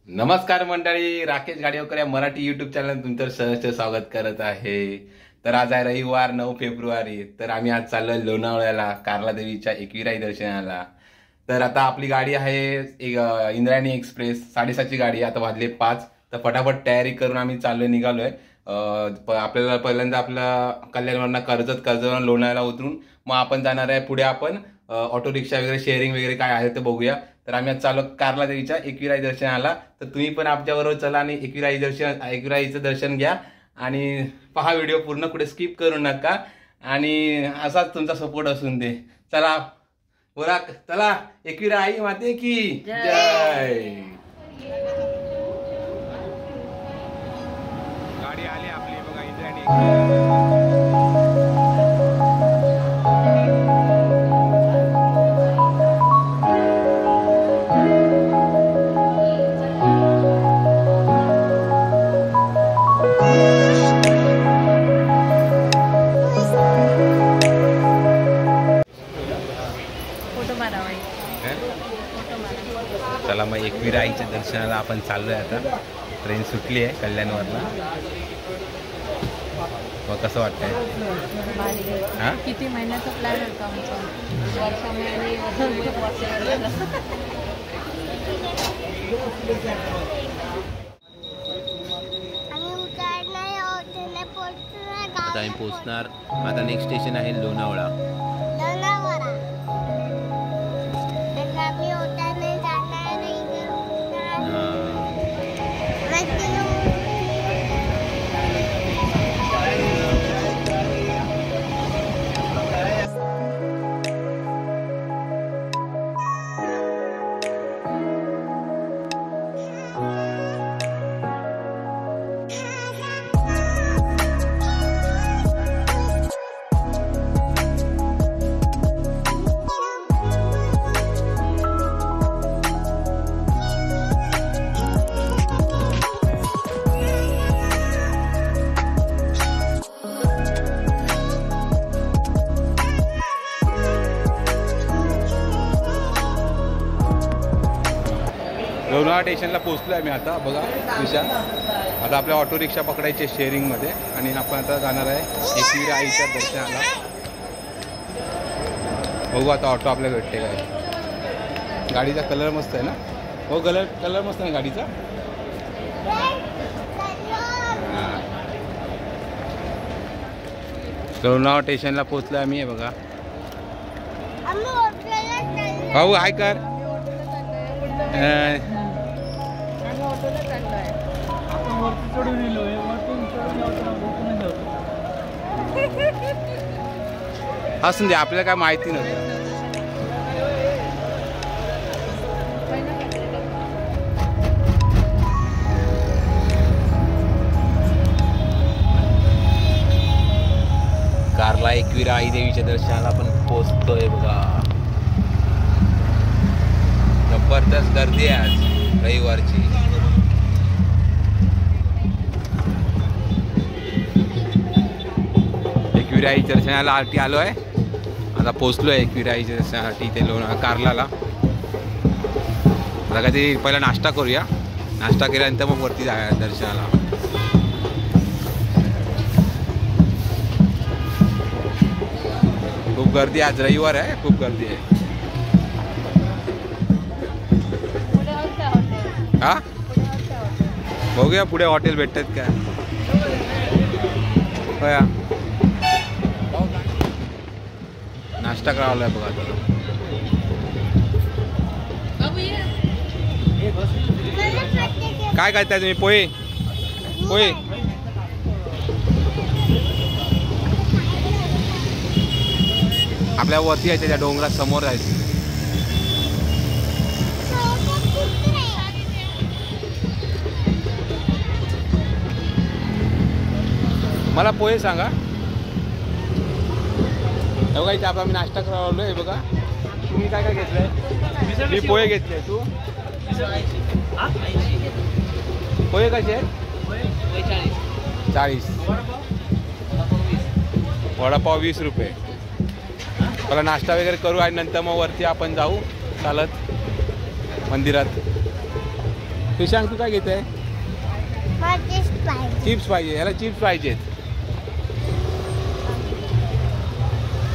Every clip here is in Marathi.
नमस्कार मंडळी, राकेश गाडीवकर या मराठी युट्यूब चॅनल तुमचं सहर्ष स्वागत करत आहे। तर आज आहे रविवार 9 फेब्रुवारी। तर आम्ही आज चाललोय लोणावळ्याला कार्ला देवीच्या एकविराई दर्शनाला। तर आता आपली गाडी आहे इंद्रायणी एक्सप्रेस 7:30ची गाडी। आता वाजले 5। तर फटाफट तयारी करून आम्ही निघालोय। आपल्याला पहिल्यांदा आपला कल्याणवरून कर्जतवरून लोणावळ्याला उतरून मग आपण जाणार आहे पुढे आपण ऑटो रिक्षा वगैरे शेअरिंग वगैरे काय आहे ते बघूया। तर आम्ही आज चालू कार्ला देवीच्या एकविराई दर्शनाला। तर तुम्ही पण आमच्याबरोबर चला आणि एकविराईचं दर्शन घ्या आणि पहा व्हिडिओ पूर्ण, कुठे स्किप करू नका आणि असाच तुमचा सपोर्ट असून दे। चला बोला, चला एकविराई माते की जय। गाडी आली आपली बघा इंद्रायणी। चला मग एकविराईच्या दर्शनाला आपण चाललोय। आता ट्रेन सुटली आहे कल्याणवरनं। मग कसं वाटतंय? हां, किती महिन्याचा प्लॅन होता आमचा? आता आम्ही पोहोचणार। आता नेक्स्ट स्टेशन आहे लोणावळा। लोणावळा स्टेशनला पोहोचलो आहे मी आता बघा दिशा। आता आपल्या ऑटो रिक्षा पकडायची शेअरिंगमध्ये आणि आपण आता जाणार आहे एकविराईच्या दर्शनाला। बघू आता ऑटो आपल्याला भेटते काय। गाडीचा कलर मस्त आहे ना? हो, कलर मस्त आहे गाडीचा। लोणावळा स्टेशनला पोहोचलो आहे मी बघा। भाऊ हाय कर। असून दे, आपल्याला काय माहिती नव्हतं। कार्ला एकविराई देवीच्या दर्शनाला आपण पोहोचतोय बघा। जबरदस्त गर्दी आहे आज रविवारची। एकविराई दर्शनाला आरती आलो आहे। आता पोहोचलो आहे एकविराईच्या दर्शनासाठी इथे कार्लाला। आता कधी पहिला नाश्ता करूया, नाश्ता केल्यानंतर मग वरती जाऊया दर्शनाला। खूप गर्दी आज रविवार आहे, खूप गर्दी आहे। हा, बघूया पुढे हॉटेल भेटतात का। होया, नाश्ता करायला बघा आता। काय करताय तुम्ही? पोहे पोहे आपल्या वरती आहे, त्या डोंगरात समोर जायचं। मला पोहे सांगा। बघा इथे आपण नाश्ता करायला आलोय बघा। तुम्ही काय काय घेतलंय? मी पोहे घेतले। तू पोहे कसे आहेत? 40। वडापाव 20 रुपये। मला नाश्ता वगैरे करू आणि नंतर मग वरती आपण जाऊ चालत मंदिरात। क्रिशांक तू काय घेत आहे? चिप्स पाहिजे, ह्याला चिप्स पाहिजेत.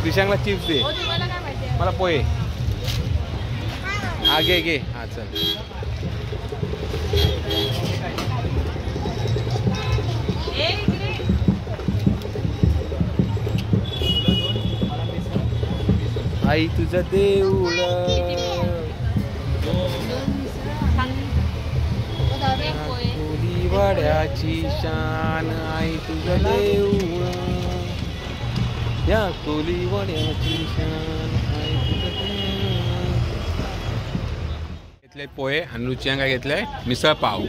क्रिशांकला चिप्स दे. मला पोहे. हा घे घे. हा चल. आई तुझं देऊळ कोलीवाड्याची शान, आई तुझं देऊळ या कोलीवाड्याची शान, आई तुझं देऊळ. घेतले पोहे आणि रुचियान काय घेतलंय? मिसळ पाव.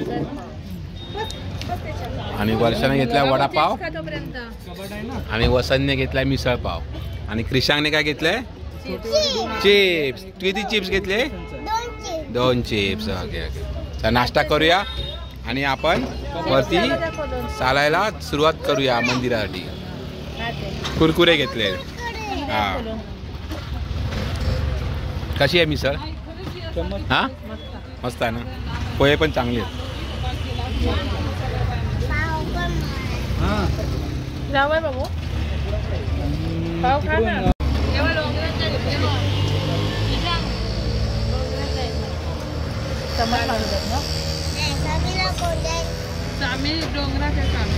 आणि वर्षाने घेतलाय वडापाव आणि वसंतने घेतलाय मिसळ पाव. आणि क्रिशांकने काय घेतलंय? चिप्स. किती चिप्स घेतले? 2 चिप्स. Okay okay. चला नाश्ता करूया आणि आपण वरती चालायला सुरुवात करूया मंदिरासाठी. कुरकुरे घेतले. हा कशी आहे मिसळ? हा मस्त आहे ना. पोहे पण चांगले आहेत. बाबू पाव खा ना.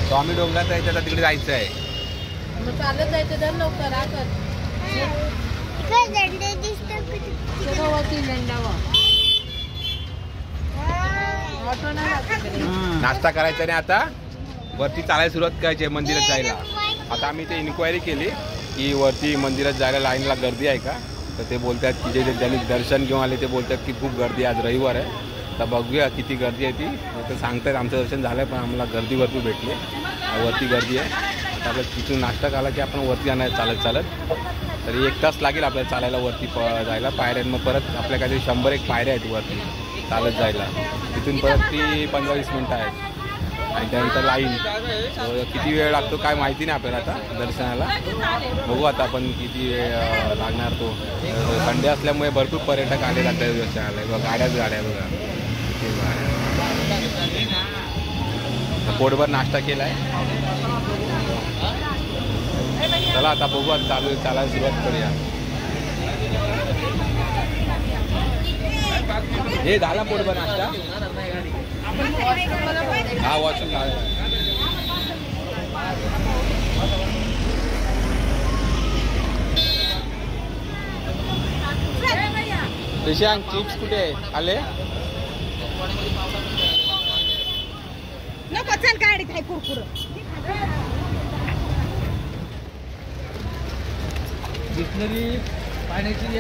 स्वामी डोंगरात जायचं आता, तिकडे जायचं आहे. चालत जायचं तर लवकर. नाश्ता करायचा आणि आता वरती चालायला सुरुवात करायची आहे मंदिरात जायला. आता आम्ही ते इन्क्वायरी केली की वरती मंदिरात जायला लाईनला गर्दी आहे का, तर ते बोलतात की जे ज्यांनी दर्शन घेऊन आले ते बोलतात की खूप गर्दी, आज रविवार आहे. तर बघूया किती गर्दी आहे ती. तर सांगतात आमचं दर्शन झालं पण आम्हाला गर्दी भरपूर भेटली. वरती गर्दी आहे. आता आपलं तिथून नाश्ता काला की आपण वरती जाणार चालत चालत. तरी 1 तास लागेल आपल्याला चालायला वरती जायला. पायऱ्या मग परत आपल्या काहीतरी 100-1 पायऱ्या आहेत वरती चालत जायला. तिथून परत ती 15-20 मिनटं आहेत. आणि त्यानंतर लाईन. किती वेळ लागतो काय माहिती नाही आपल्याला आता दर्शनाला. बघू आता आपण किती वेळ लागणार तो. संडे असल्यामुळे भरपूर पर्यटक आले जातात दर्शनाला. गाड्याच गाड्या बघा. पोटभर नाश्ता केलाय. चला आता बघू आता चालायला सुरुवात करूया. हे झाला पोटभर नाश्ता. हा वॉशरूम क्रिशांक चिप्स कुठे आले?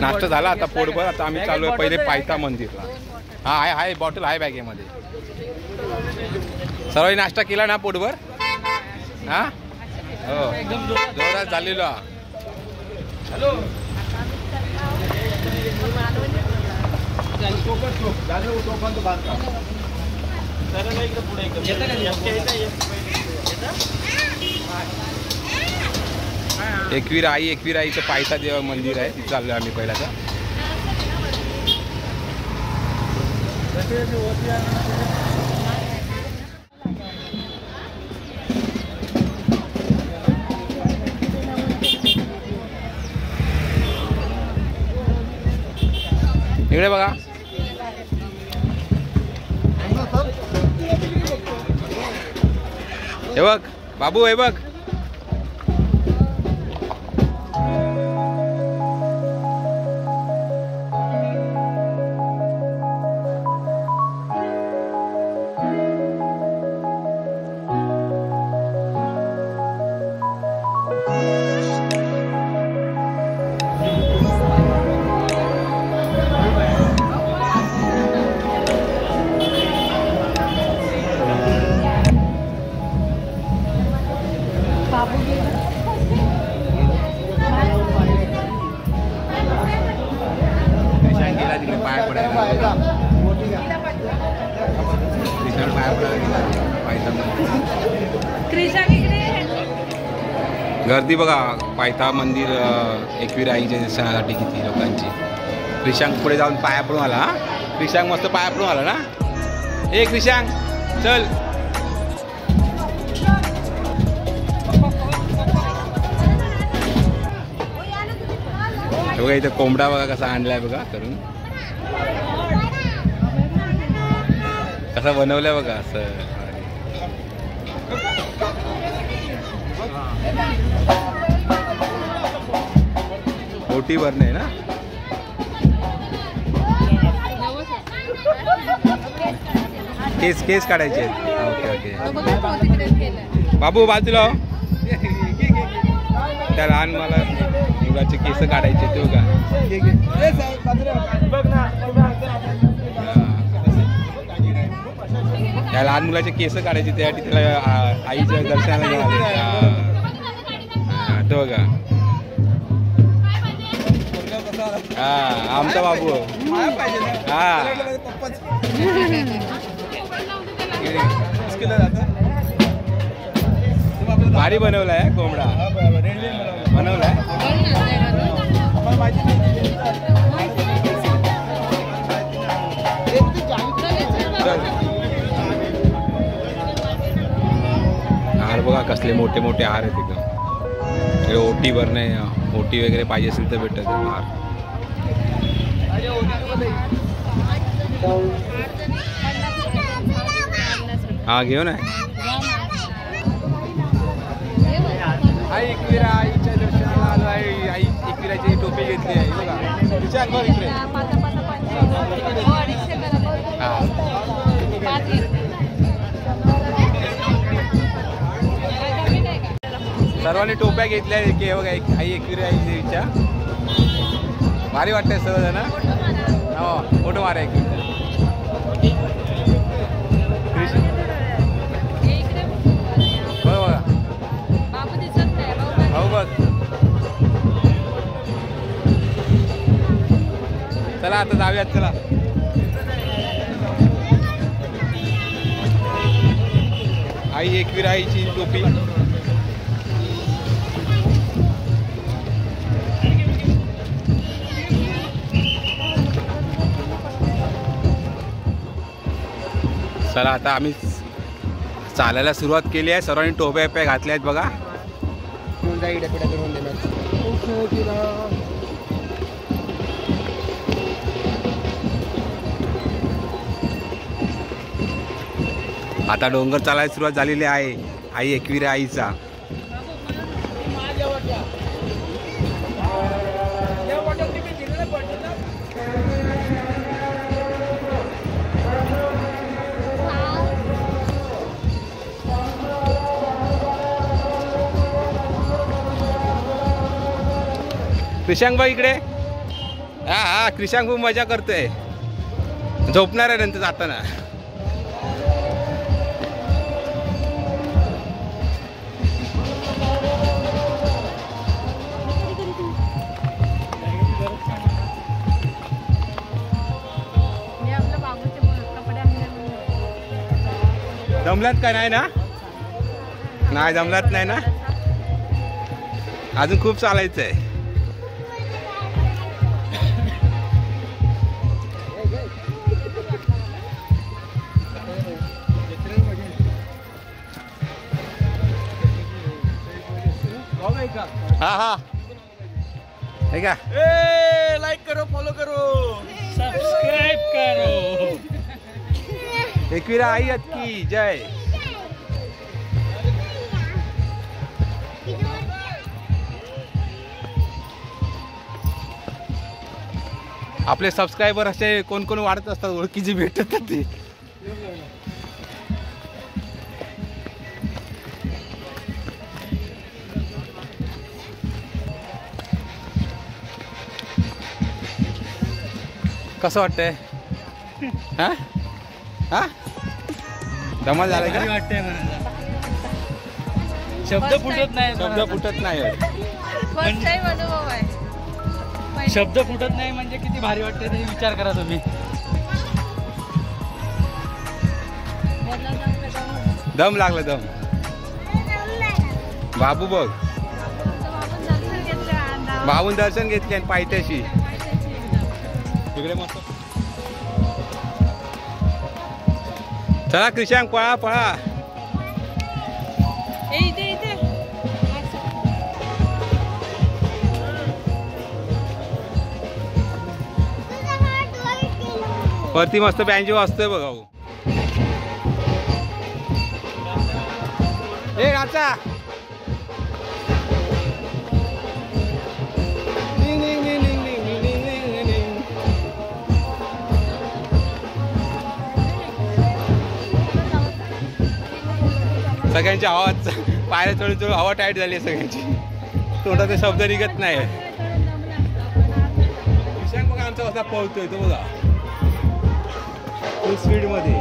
नाश्ता झाला आता पोटभर. आता आम्ही चालू आहे पहिले पायथा मंदिरला. हा आहे बॉटल आहे बॅगेमध्ये. सर्वांनी नाश्ता केला ना पोटभर? हा हो जोरात झालेलो. एकविराईचं पायथा देव मंदिर आहे तिथे चाललोय आम्ही पहिला. इकडे बघा. हे बघ बाबू, हे बघ. गर्दी बघा पायथा मंदिर एकविराईच्या दर्शनासाठी किती लोकांची. क्रिशांक पुढे जाऊन पाया पडून आला. क्रिशांक मस्त पाया पडून आला ना. ए क्रिशांक चल. बघा इथं कोंबडा बघा कसा आणलाय बघा करून, कसा बनवलाय बघा असं. मोठी भरणे आहे ना. केस केस काढायचे. ओके ओके बाबू बाजूला हो. त्या लहान मला मुलाचे केस काढायचे ते बघा. त्या लहान मुलाचे केस काढायचे त्यासाठी त्याला आईच्या दर्शनाला मिळाले. तो बघा हा आमचा बाबू. हा भारी बनवलाय कोंबडा. बनवलाय हार बघा कसले मोठे मोठे हार आहेत तिथं. ओटी भरणे ओटी वगैरे पाहिजे असेल तर भेटत हार. हा घेऊ ना. आई एकविरा आईच्या दर्शनाला आलो आहे. आई एकविराची टोपी घेतली आहे बघा. बघ इकडे सर्वांनी टोप्या घेतल्या की बघा. आई एकविरा आई देवीच्या भारी वाटतंय सर्वजण. हो फोटो मारा एक बघा. हो बघ चला आता जाऊयात. चला आई एकविरा आईची टोपी. चला आता आम्ही चालायला सुरुवात केली आहे. सर्वांनी टोप्या बिप्या घातल्या आहेत बघा. आता डोंगर चालायला सुरुवात झालेली आहे आई एकविरा आईचा. क्रिशांक भाई इकडे. हा हा क्रिशांक भाऊ मजा करतोय. झोपणार आहे नंतर जाताना. जमलात का नाही ना. नाही जमलात नाही ना. अजून खूप चालायचं आहे. हाँ हाँ है क्या. लाइक करो फॉलो करो सब्सक्राइब करो. एकविरा आई की जय. आपले सबस्क्रायबर असे कोण कोण वाढत असतात ओळखीची भेटत ते. कसं वाटतंय. हा हा धमाल झालाय का. वाटतंय शब्द फुटत नाही. शब्द फुटत नाही. फर्स्ट टाइम अनुभव आहे. शब्द फुटत नाही म्हणजे किती भारी वाटतंय ते विचार करा तुम्ही. दम लागला दम. बाबू बघ बाबून दर्शन घेतले आणि पायथ्याशी तिकडे मस्त. चला क्रिशांक पळा पळा. इथे वरती मस्त बँजो वाजतोय बघा. ए नाचा. सगळ्यांची आवाज पायऱ्या चढू चढू हवा टाईट झाली आहे सगळ्यांची. तोंडात शब्द निघत नाही. क्रिशांक बघा आमचा कसा पळतोय तो बघा फुल स्पीड मध्ये.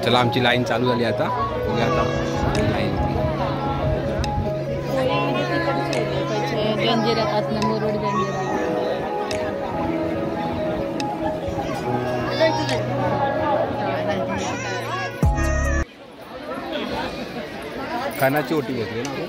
चला आमची लाईन चालू झाली आता. लाईन कानाची ओटी घेतली ना.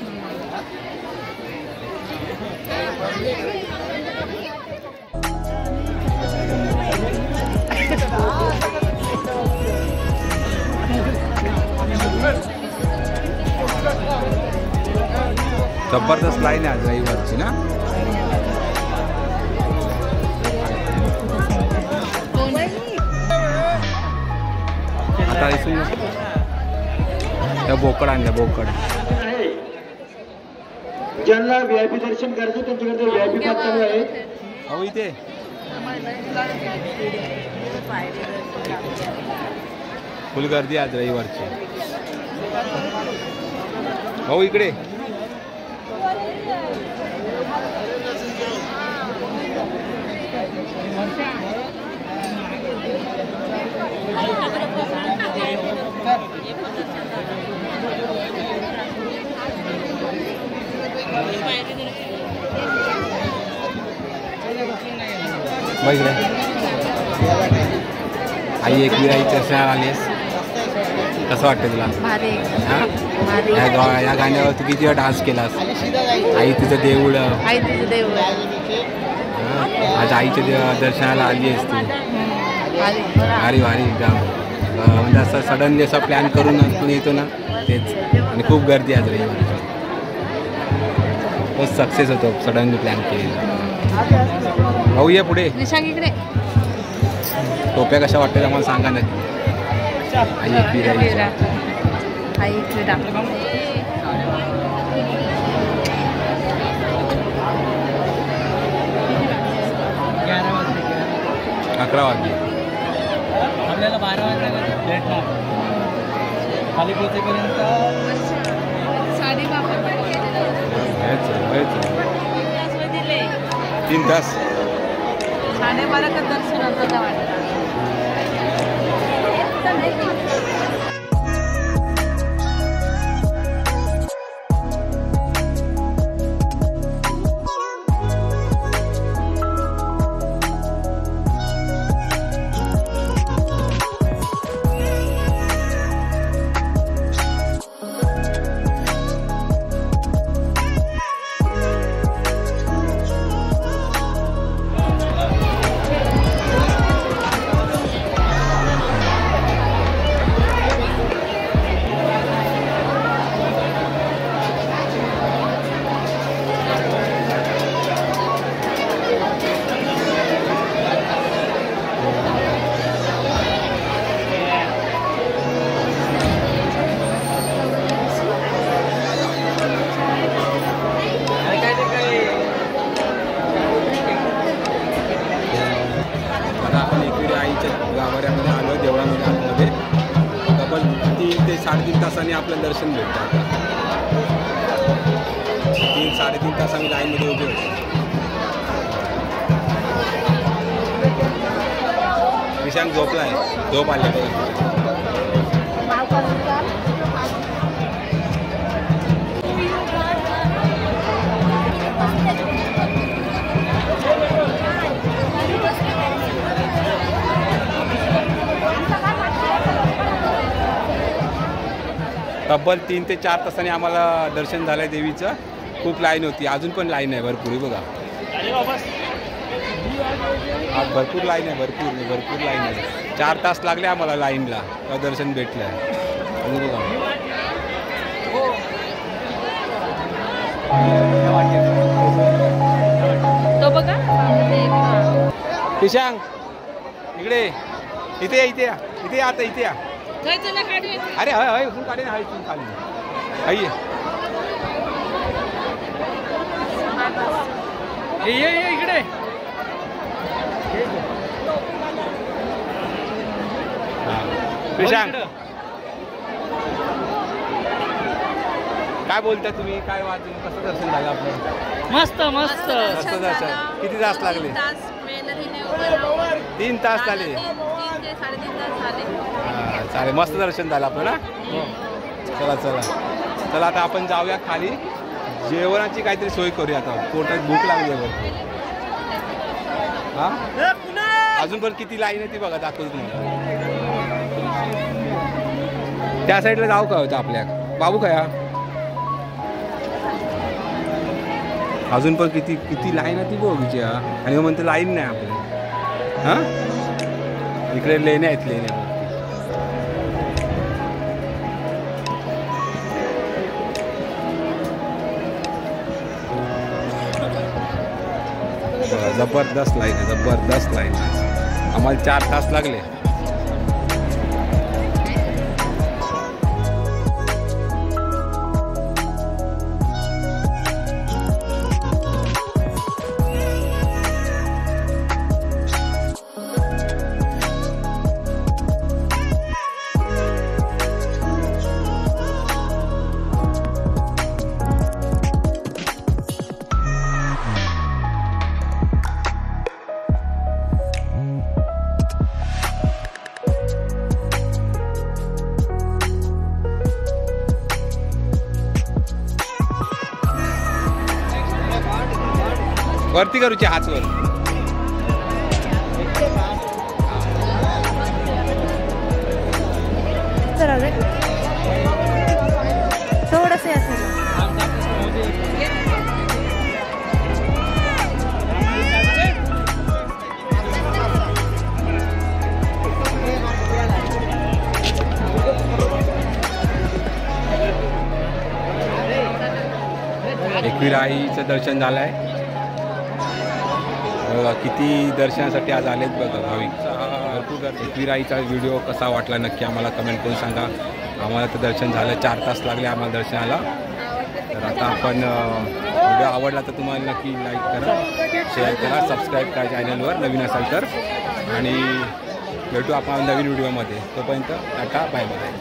जबरदस्त लाईन आहे आज रविवारची ना. आता इथून त्या बोकड आणल्या बोकड. ज्यांना व्हीआयपी दर्शन करायचं त्यांच्याकडे व्हीआयपी पास चालू आहे. हो इथे फुल गर्दी आज रविवारची. हो इकडे बघ रे आई एकविराई चर्चेला आलीस, कसं वाटतं तुला? भारी हां या गाण्यावर तू किती वेळा डान्स केलास? आई तुझं देऊळ, आई तुझं देऊळ. आज आईच्या दर्शनाला आली आहेस तू. भारी भारी एकदम म्हणजे असं सडनली असा प्लॅन करून आपण येतो ना तेच. आणि खूप गर्दी आज रविवारी, तो सक्सेस होतो सडनली प्लॅन केलेला. भाऊ ये पुढे. निशांग इकडे. टोप्या कशा वाटतात आम्हाला सांगा नक्की. आई एकविरा आई एकविरा. 11 वाजले. आपल्याला 12 वाजता भेटणार खाली पोहोचेपर्यंत. साडी वापर पण दिले 3 तास. 12:30 का दर्शन होतं का वाटतं. गाभाऱ्यामध्ये आलो, देवळामध्ये आतमध्ये तब्बल 3 ते 3.5 तासांनी आपलं दर्शन भेटतं. आता 3-3.5 तास आम्ही लाईनमध्ये उभे होतो. निशांत झोपला आहे, झोप आली बघा. तब्बल 3 ते 4 तासांनी आम्हाला दर्शन झालं आहे देवीचं. खूप लाईन होती, अजून पण लाईन आहे भरपूर. बघा आज भरपूर लाईन आहे, भरपूर लाईन आहे. 4 तास लागले आम्हाला लाईनला, दर्शन भेटलं आहे. तो बघा किशांग इकडे, इथे या आता, इथे या. अरे हय उठून काढे ना, इथून खाली आई. ये इकडे. किशांग काय बोलता तुम्ही? काय वाटतं, कसं दर्शन झालं आपलं? मस्त मस्त. कसं दर्शन? किती तास लागले? 3 तास झाले. 3 ते 3.5 तास झाले. चालेल, मस्त दर्शन झालं आपलं ना. चला आता आपण जाऊया खाली, जेवणाची काहीतरी सोय करूया. आता पोटात भूक लागली आहे. हा अजून पण किती लाईन आहे ती बघा, दाखवतो तुम्हाला. त्या साईडला जाऊ का होतं आपल्या बाबू काय? अजून पण किती लाईन आहे ती बघूची. आणि म्हणते लाईन नाही आपल्या. हां इकडे लेण्या आहेत, लेण्या. जबरदस्त लाईन आहे, जबरदस्त लाईन आहे. आम्हाला 4 तास लागले. वरती करूचे हात वर. एकविराईचं दर्शन झालं आहे. बघा किती दर्शनासाठी आज आलेत बघा भाविक. भरपूर एकविराईचा व्हिडिओ कसा वाटला नक्की आम्हाला कमेंट करून सांगा. आम्हाला तर दर्शन झालं, 4 तास लागले आम्हाला दर्शनाला. तर आता आपण व्हिडिओ आवडला तर तुम्हाला नक्की लाईक करा, शेअर करा, सबस्क्राईब करा चॅनलवर नवीन असाल तर. आणि भेटू आपण नवीन व्हिडिओमध्ये. तोपर्यंत टाटा बाय बाय.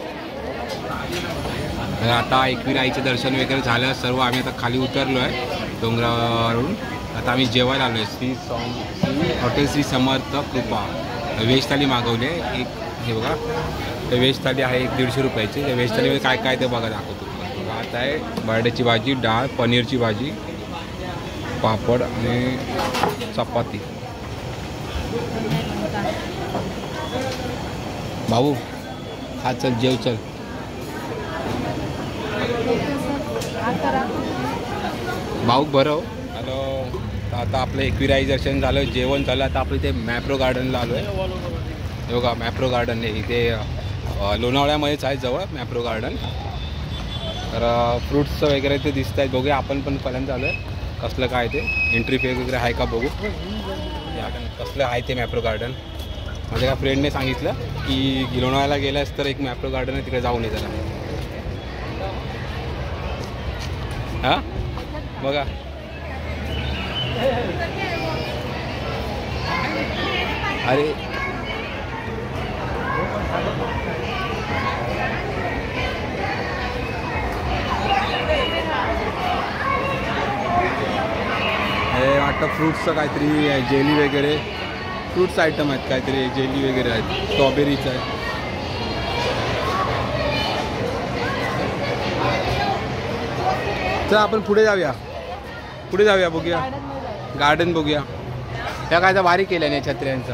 आता एकविराईचं दर्शन वगैरे झालं सर्व. आम्ही आता खाली उतरलो आहे डोंगरावरून. आता आम्ही जेवायला आलो आहे. हॉटेल श्री समर्थ कृपा व्हेज थाली मागवली आहे एक. हे बघा ते व्हेज थाली आहे 150 रुपयाची. त्या व्हेज थालीमध्ये काय काय ते बघा दाखवतो तुम्हाला. आता आहे बटाट्याची भाजी, डाळ, पनीरची भाजी, पापड आणि चपाती. भाऊ हा चल जेव चल. भाऊ बरं. हॅलो. आता आपलं एकविराई दर्शन झालं, जेवण झालं. आता आपलं इथे मॅप्रो गार्डनला आलो आहे. हे बघा मॅप्रो गार्डन आहे इथे लोणावळ्यामध्येच आहे जवळ मॅप्रो गार्डन. तर फ्रूट्स वगैरे ते दिसत आहेत. बघूया आपण पण पहिल्यांदा आलो आहे कसलं काय ते एंट्री फी वगैरे आहे का बघू. कसलं आहे ते मॅप्रो गार्डन. माझ्या एका फ्रेंडने सांगितलं की लोणावळ्याला गेल्यास तर एक मॅप्रो गार्डन आहे तिकडे जाऊन ये जरा. हां बघा अरे हे वाटतं फ्रूट्सचं काहीतरी जेली वगैरे फ्रूट्स आयटम आहेत काहीतरी जेली वगैरे आहेत. स्ट्रॉबेरीचं आहे. चला आपण पुढे जाऊया बघूया गार्डन बघूया. त्या काय तर भारी केल्याने छत्र्यांचं.